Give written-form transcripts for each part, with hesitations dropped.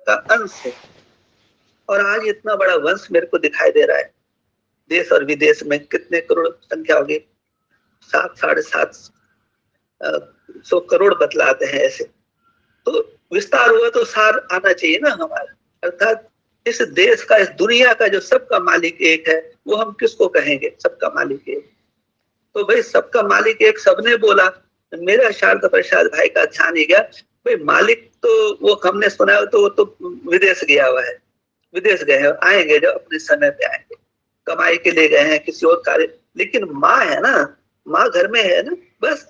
का अंश है। और आज इतना बड़ा वंश मेरे को दिखाई दे रहा है। देश और विदेश में कितने करोड़ संख्या होगी, 700-750 करोड़ बतलाते हैं ऐसे। तो विस्तार हुआ तो सार आना चाहिए ना हमारा। अर्थात इस देश का, इस दुनिया का जो सबका मालिक एक है, वो हम किसको कहेंगे? सबका मालिक एक। तो भाई सबका मालिक एक सबने बोला, मेरा शारदा प्रसाद भाई का ध्यान ही गया, भाई मालिक तो वो हमने सुना है, तो वो तो विदेश गया हुआ है, विदेश गए हैं, आएंगे जब अपने समय पे आएंगे, कमाई के लिए गए हैं किसी और कार्य। लेकिन माँ है ना, माँ घर में है ना, बस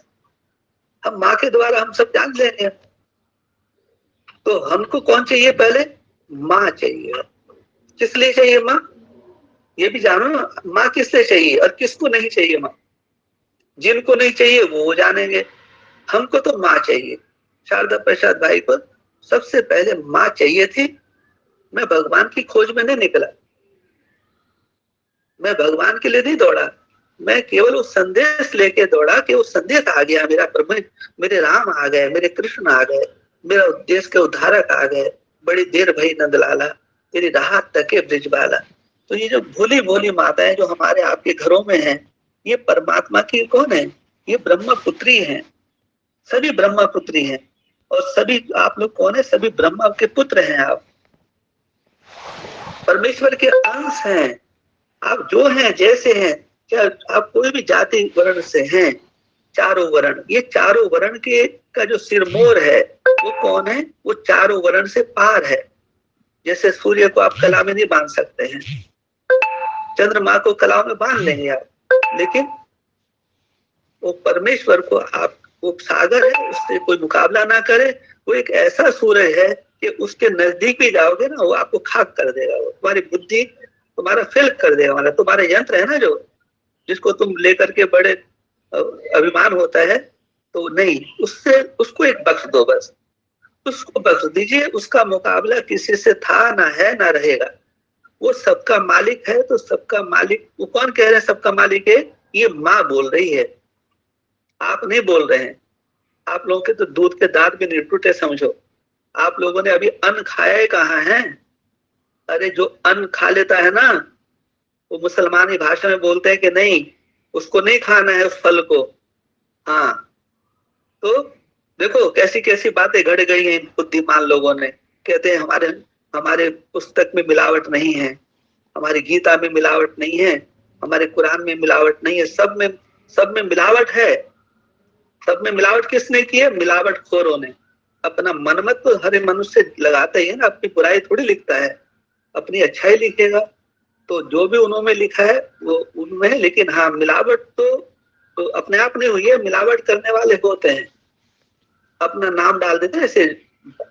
हम माँ के द्वारा हम सब जान लेंगे। तो हमको कौन चाहिए? पहले माँ चाहिए। किस लिए चाहिए माँ? ये भी जानो ना, माँ किस लिए चाहिए और किसको नहीं चाहिए माँ। जिनको नहीं चाहिए वो जानेंगे। हमको तो माँ चाहिए। शारदा प्रसाद भाई को सबसे पहले माँ चाहिए थी। मैं भगवान की खोज में नहीं निकला, मैं भगवान के लिए नहीं दौड़ा, मैं केवल वो संदेश लेके दौड़ा कि वो संदेश आ गया, मेरा प्रभु, मेरे राम आ गए, मेरे कृष्ण आ गए, मेरा देश के उद्धारक आ गए, बड़ी देर भई नंदलाला, तेरी राहत तके ब्रिजबाला। तो ये जो भोली भोली माताएं जो हमारे आपके घरों में हैं, ये परमात्मा की कौन है? ये ब्रह्म पुत्री हैं, सभी ब्रह्मा पुत्री हैं। और सभी आप लोग कौन है? सभी ब्रह्मा के पुत्र हैं। आप परमेश्वर के अंश हैं। आप जो हैं, जैसे हैं, क्या आप कोई भी जाति वर्ण से हैं, चारों वर्ण, ये चारों वर्ण के का जो सिरमौर है वो कौन है? वो चारों वर्ण से पार है। जैसे सूर्य को आप कला में नहीं बांध सकते हैं, चंद्रमा को कला में बांध लेंगे आप, लेकिन वो परमेश्वर को आप, वो सागर है, उससे कोई मुकाबला ना करे। वो एक ऐसा सूर्य है कि उसके नजदीक भी जाओगे ना, वो आपको खाक कर देगा, वो तुम्हारी बुद्धि तुम्हारा फेल कर देगा। मतलब तुम्हारा यंत्र है ना, जो जिसको तुम लेकर के बड़े अभिमान होता है, तो नहीं, उससे उसको एक बख्श दो, बस उसको बख्श दीजिए। उसका मुकाबला किसी से था ना है ना रहेगा। वो सबका मालिक है। तो सबका मालिक वो कौन कह रहे हैं सबका मालिक है? ये माँ बोल रही है, आप नहीं बोल रहे हैं। आप लोगों के तो दूध के दांत भी नहीं टूटे, समझो। आप लोगों ने अभी अन्न खाया है कहाँ है? अरे जो अन्न खा लेता है ना, वो मुसलमानी भाषा में बोलते हैं कि नहीं, उसको नहीं खाना है, उस फल को। हाँ, तो देखो कैसी कैसी बातें घड़ गई हैं बुद्धिमान लोगों ने। कहते हैं हमारे हमारे पुस्तक में मिलावट नहीं है, हमारी गीता में मिलावट नहीं है, हमारे कुरान में मिलावट नहीं है, सब में मिलावट है। सब में मिलावट किसने की है? मिलावट खोरों ने। अपना मनमत तो हर मनुष्य लगाता ही है ना, अपनी बुराई थोड़ी लिखता है, अपनी अच्छाई लिखेगा। तो जो भी उन्होंने लिखा है वो उनमें है, लेकिन हाँ मिलावट तो अपने आप नहीं हुई है, मिलावट करने वाले होते हैं। अपना नाम डाल देते हैं, जैसे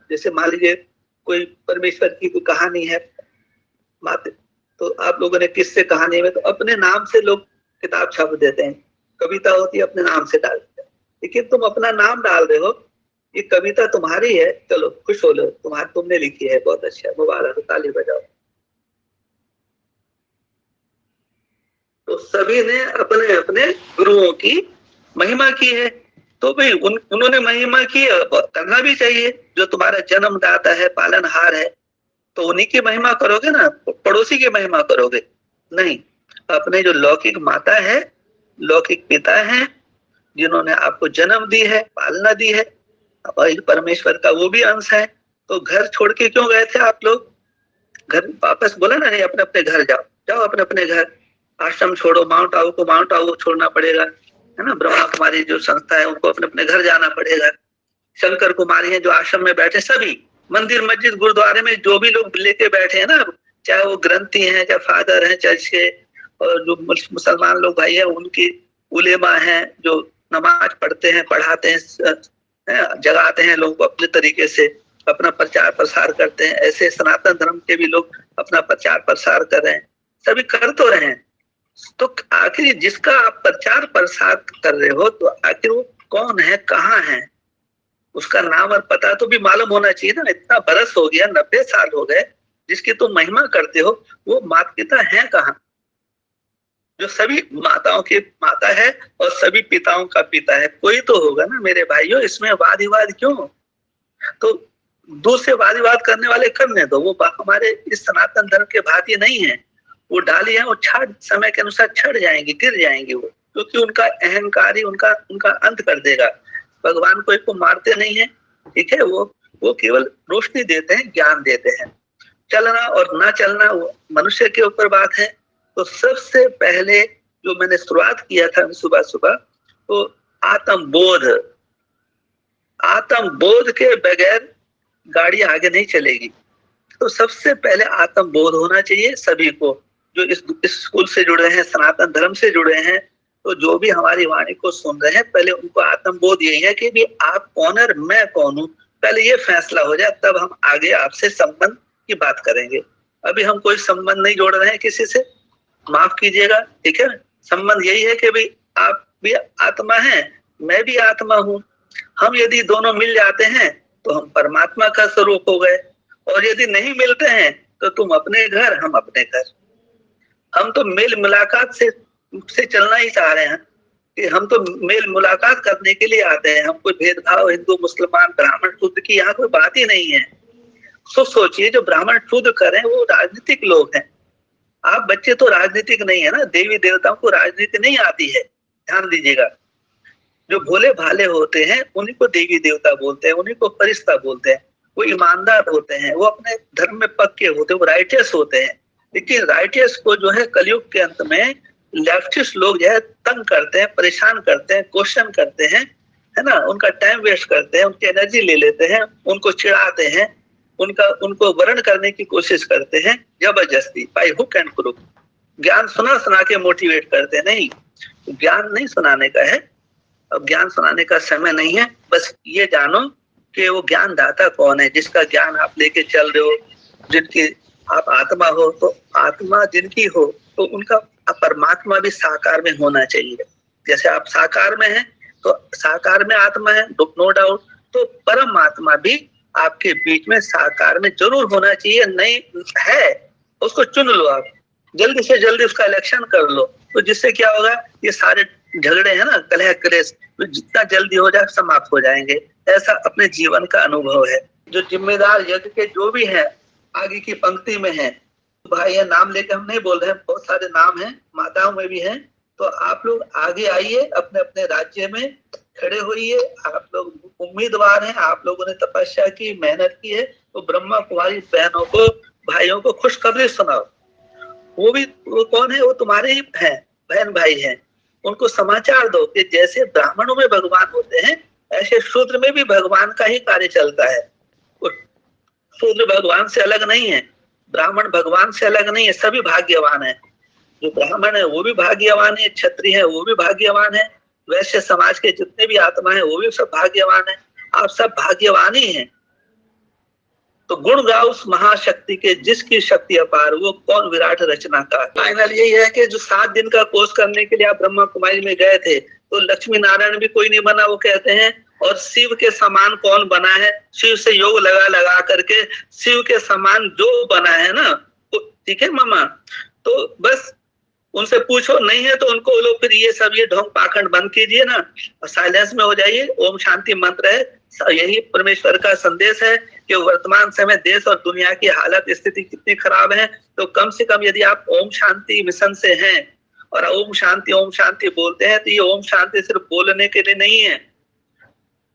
जैसे मान लीजिए कोई परमेश्वर की कोई कहानी है, बात, तो आप लोगों ने किससे कहानी में तो अपने नाम से लोग किताब छाप देते हैं, कविता होती है अपने नाम से डाल देते हैं। लेकिन तुम अपना नाम डाल रहे हो, ये कविता तुम्हारी है, चलो खुश हो लो, तुमने लिखी है, बहुत अच्छा, मुबारक, ताली बजाओ। तो सभी ने अपने अपने गुरुओं की महिमा की है। तो भाई उन्होंने महिमा की, करना भी चाहिए। जो तुम्हारा जन्मदाता है, पालनहार है, तो उन्हीं की महिमा करोगे ना, पड़ोसी की महिमा करोगे नहीं। अपने जो लौकिक माता है, लौकिक पिता है, जिन्होंने आपको जन्म दी है, पालना दी है, और परमेश्वर का वो भी अंश है। तो घर छोड़ के क्यों गए थे आप लोग? घर वापस बोला ना, नहीं, अपने अपने घर जाओ, जाओ अपने अपने घर। आश्रम छोड़ो, माउंट आबू को माउंट आबू छोड़ना पड़ेगा, है ना। ब्रह्मा कुमारी जो संस्था है उनको अपने अपने घर जाना पड़ेगा। शंकर कुमारी है जो आश्रम में बैठे, सभी मंदिर मस्जिद गुरुद्वारे में जो भी लोग लेके बैठे हैं ना, चाहे वो ग्रंथी हैं, चाहे फादर हैं चर्च के, और जो मुसलमान लोग भाई है उनकी उलेमा हैं जो नमाज पढ़ते हैं, पढ़ाते हैं, जगाते हैं लोगों को अपने तरीके से, अपना प्रचार प्रसार करते हैं। ऐसे सनातन धर्म के भी लोग अपना प्रचार प्रसार कर रहे हैं, सभी कर तो रहे हैं। तो आखिर जिसका आप प्रचार प्रसार कर रहे हो, तो आखिर वो कौन है, कहाँ है, उसका नाम और पता तो भी मालूम होना चाहिए ना। इतना बरस हो गया, 90 साल हो गए, जिसकी तुम महिमा करते हो, वो माता पिता है कहाँ? जो सभी माताओं की माता है और सभी पिताओं का पिता है, कोई तो होगा ना मेरे भाइयों, इसमें वाद विवाद क्यों? तो दूसरे वादविवाद करने वाले करने दो, वो हमारे इस सनातन धर्म के भांति नहीं है। वो डाली है, वो छड़ समय के अनुसार छड़ जाएंगे, गिर जाएंगे वो, क्योंकि उनका अहंकार ही उनका उनका अंत कर देगा। भगवान कोई को मारते नहीं है, ठीक है, वो केवल रोशनी देते हैं, ज्ञान देते हैं। चलना और ना चलना वो मनुष्य के ऊपर बात है। तो सबसे पहले जो मैंने शुरुआत किया था सुबह सुबह, तो आत्मबोध, आत्मबोध के बगैर गाड़ी आगे नहीं चलेगी। तो सबसे पहले आत्मबोध होना चाहिए सभी को, जो इस स्कूल से जुड़े हैं, सनातन धर्म से जुड़े हैं, तो जो भी हमारी वाणी को सुन रहे हैं, पहले उनको आत्मबोध यही है कि भी आप कौन है और मैं कौन हूँ। पहले ये फैसला हो जाए, तब हम आगे आपसे संबंध की बात करेंगे। अभी हम कोई संबंध नहीं जोड़ रहे हैं किसी से, माफ कीजिएगा, ठीक है। संबंध यही है कि भाई आप भी आत्मा हैं, मैं भी आत्मा हूँ। हम यदि दोनों मिल जाते हैं तो हम परमात्मा का स्वरूप हो गए, और यदि नहीं मिलते हैं तो तुम अपने घर, हम अपने घर। हम तो मेल मुलाकात से चलना ही चाह रहे हैं, कि हम तो मेल मुलाकात करने के लिए आते हैं। हम कोई भेदभाव हिंदू मुसलमान ब्राह्मण शूद्र की यहाँ कोई बात ही नहीं है। तो सोचिए, जो ब्राह्मण शूद्र करें वो राजनीतिक लोग हैं। आप बच्चे तो राजनीतिक नहीं है ना, देवी देवताओं को राजनीति नहीं आती है, ध्यान दीजिएगा। जो भोले भाले होते हैं उन्हीं को देवी देवता बोलते हैं, उन्हीं को फरिश्ता बोलते हैं। वो ईमानदार होते हैं, वो अपने धर्म में पक्के होते हैं, वो राइटियस होते हैं। लेकिन राइटियस को जो है कलयुग के अंत में लेफ्टिस्ट लोग जो है तंग करते हैं, परेशान करते हैं, क्वेश्चन करते हैं, है ना, उनका टाइम वेस्ट करते हैं, उनकी एनर्जी ले लेते हैं, उनको चिढ़ाते हैं, उनको वर्ण करने की कोशिश करते हैं जबरदस्ती, बाय हुक एंड क्रुक। ज्ञान सुना सुना के मोटिवेट करते हैं। नहीं, ज्ञान नहीं सुनाने का है, अब ज्ञान सुनाने का समय नहीं है। बस ये जानो कि वो ज्ञान दाता कौन है, जिसका ज्ञान आप लेके चल रहे हो, जिनकी आप आत्मा हो। तो आत्मा जिनकी हो तो उनका परमात्मा भी साकार में होना चाहिए। जैसे आप साकार में हैं तो साकार में आत्मा है, नो डाउट। तो परमात्मा भी आपके बीच में साकार में जरूर होना चाहिए। नहीं है, उसको चुन लो, आप जल्दी से जल्दी उसका इलेक्शन कर लो। तो जिससे क्या होगा, ये सारे झगड़े हैं ना, कलह क्लेश, तो जितना जल्दी हो जाए समाप्त हो जाएंगे। ऐसा अपने जीवन का अनुभव है। जो जिम्मेदार यज्ञ के जो भी हैं आगे की पंक्ति में हैं, भाई ये नाम लेके हम नहीं बोल रहे हैं, बहुत सारे नाम हैं, माताओं में भी हैं। तो आप लोग आगे आइए, अपने अपने राज्य में खड़े होइए। आप लोग उम्मीदवार हैं, आप लोगों ने तपस्या की, मेहनत की है, तो ब्रह्मा कुमारी बहनों को, भाइयों को खुशखबरी सुनाओ। वो कौन है, वो तुम्हारे ही हैं, बहन भाई हैं। उनको समाचार दो कि जैसे ब्राह्मणों में भगवान होते हैं, ऐसे शूद्र में भी भगवान का ही कार्य चलता है। शूद्र भगवान से अलग नहीं है, ब्राह्मण भगवान से अलग नहीं है, सभी भाग्यवान है। जो ब्राह्मण है वो भी भाग्यवान है, क्षत्रिय है वो भी भाग्यवान है, वैश्य समाज के जितने भी आत्मा है वो भी सब भाग्यवान है। आप सब भाग्यवान ही हैं। तो गुण गाओ उस महाशक्ति के, जिसकी शक्ति अपार, वो कौन विराट रचना का। फाइनल यही है कि जो 7 दिन का कोर्स करने के लिए आप ब्रह्मा कुमारी में गए थे, तो लक्ष्मी नारायण भी कोई नहीं बना, वो कहते हैं। और शिव के समान कौन बना है, शिव से योग लगा लगा करके शिव के समान जो बना है ना, ठीक है मामा। तो बस उनसे पूछो, नहीं है तो उनको बोलो फिर ये सब ये ढोंग पाखंड बंद कीजिए ना, और साइलेंस में हो जाइए। ओम शांति मंत्र है, यही परमेश्वर का संदेश है कि वर्तमान समय देश और दुनिया की हालत स्थिति कितनी खराब है। तो कम से कम यदि आप ओम शांति मिशन से हैं और ओम शांति बोलते हैं, तो ये ओम शांति सिर्फ बोलने के लिए नहीं है।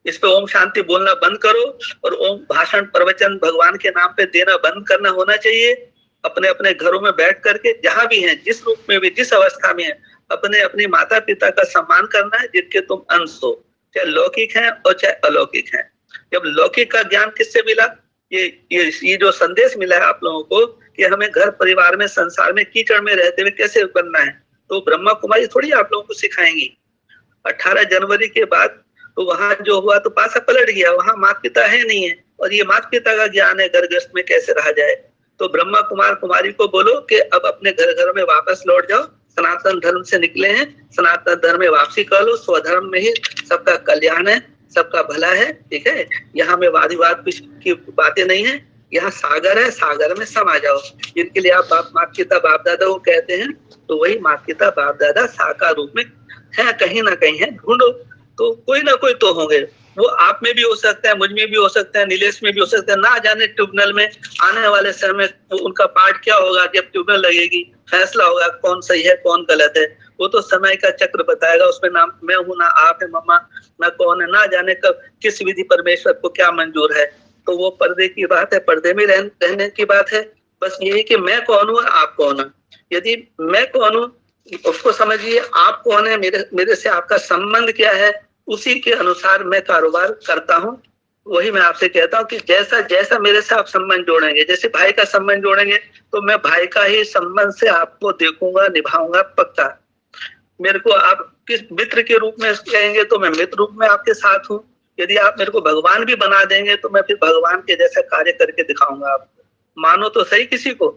इस पे ओम शांति बोलना बंद करो, और ओम भाषण प्रवचन भगवान के नाम पे देना बंद करना होना चाहिए। अपने अपने घरों में बैठ करके जहां भी हैं, जिस रूप में भी, जिस अवस्था में है, अपने अपने माता पिता का सम्मान करना है, जिनके तुम अंश हो, चाहे लौकिक हैं और चाहे अलौकिक हैं। जब लौकिक का ज्ञान किससे मिला, ये जो संदेश मिला है आप लोगों को कि हमें घर परिवार में, संसार में, कीचड़ में रहते हुए कैसे बनना है, तो ब्रह्मा कुमारी थोड़ी आप लोगों को सिखाएंगी। 18 जनवरी के बाद तो वहां जो हुआ तो पासा पलट गया, वहां माता पिता है नहीं है, और ये माता पिता का ज्ञान है घर गृहस्थ में कैसे रहा जाए। तो ब्रह्मा कुमार कुमारी को बोलो कि अब अपने घर घर में वापस लौट जाओ, सनातन धर्म से निकले हैं, सनातन धर्म में वापसी कर लो। स्वधर्म में ही सबका कल्याण है, सबका भला है, ठीक है। यहाँ में वाद विवाद की बातें नहीं है, यहाँ सागर है, सागर में समा जाओ। जिनके लिए आप माता पिता बाप दादा को कहते हैं, तो वही माता पिता बाप दादा साकार रूप में है, कहीं ना कहीं है, ढूंढो तो कोई ना कोई तो होंगे। वो आप में भी हो सकता है, मुझ में भी हो सकता है, नीलेश में भी हो सकता है। ना जाने ट्रिब्यूनल में आने वाले समय में उनका पार्ट क्या होगा, जब ट्रिब्यूनल लगेगी फैसला होगा कौन सही है कौन गलत है। वो तो समय का चक्र बताएगा, उसमें ना मैं हूं ना आप है मम्मा, ना कौन है, ना जाने कब किस विधि परमेश्वर को क्या मंजूर है। तो वो पर्दे की बात है, पर्दे में रहने की बात है। बस यही कि मैं कौन हूँ और आप कौन है। यदि मैं कौन हूँ उसको समझिए, आप कौन है, मेरे से आपका संबंध क्या है, उसी के अनुसार मैं कारोबार करता हूँ। वही मैं आपसे कहता हूँ कि जैसा जैसा मेरे से आप संबंध जोड़ेंगे, जैसे भाई का संबंध जोड़ेंगे तो मैं भाई का ही संबंध से आपको देखूंगा, निभाऊंगा पक्का। मेरे को आप किस मित्र के रूप में कहेंगे तो मैं मित्र रूप में आपके साथ हूँ। यदि आप मेरे को भगवान भी बना देंगे तो मैं फिर भगवान के जैसा कार्य करके दिखाऊंगा आपको। मानो तो सही किसी को।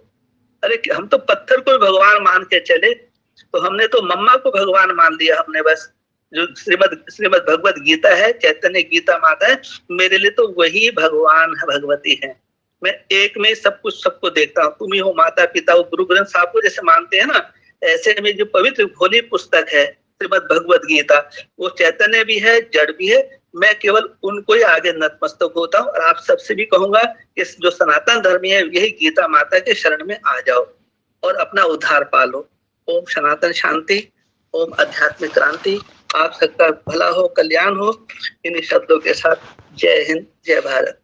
अरे हम तो पत्थर को भगवान मान के चले, तो हमने तो मम्मा को भगवान मान लिया हमने। बस जो श्रीमद भगवत गीता है, चैतन्य गीता माता है, मेरे लिए तो वही भगवान है, भगवती है। मैं एक में सब कुछ सबको देखता हूँ। तुम ही हो माता पिता। वो गुरु ग्रंथ साहब को जैसे मानते हैं ना, ऐसे में जो पवित्र भोली पुस्तक है श्रीमद भगवत गीता, वो चैतन्य भी है, जड़ भी है। मैं केवल उनको ही आगे नतमस्तक होता हूँ। और आप सबसे भी कहूंगा कि जो सनातन धर्मी है यही गीता माता के शरण में आ जाओ और अपना उद्धार पालो। ओम सनातन शांति, ओम आध्यात्मिक क्रांति। आप सबका भला हो, कल्याण हो। इन शब्दों के साथ जय हिंद, जय भारत।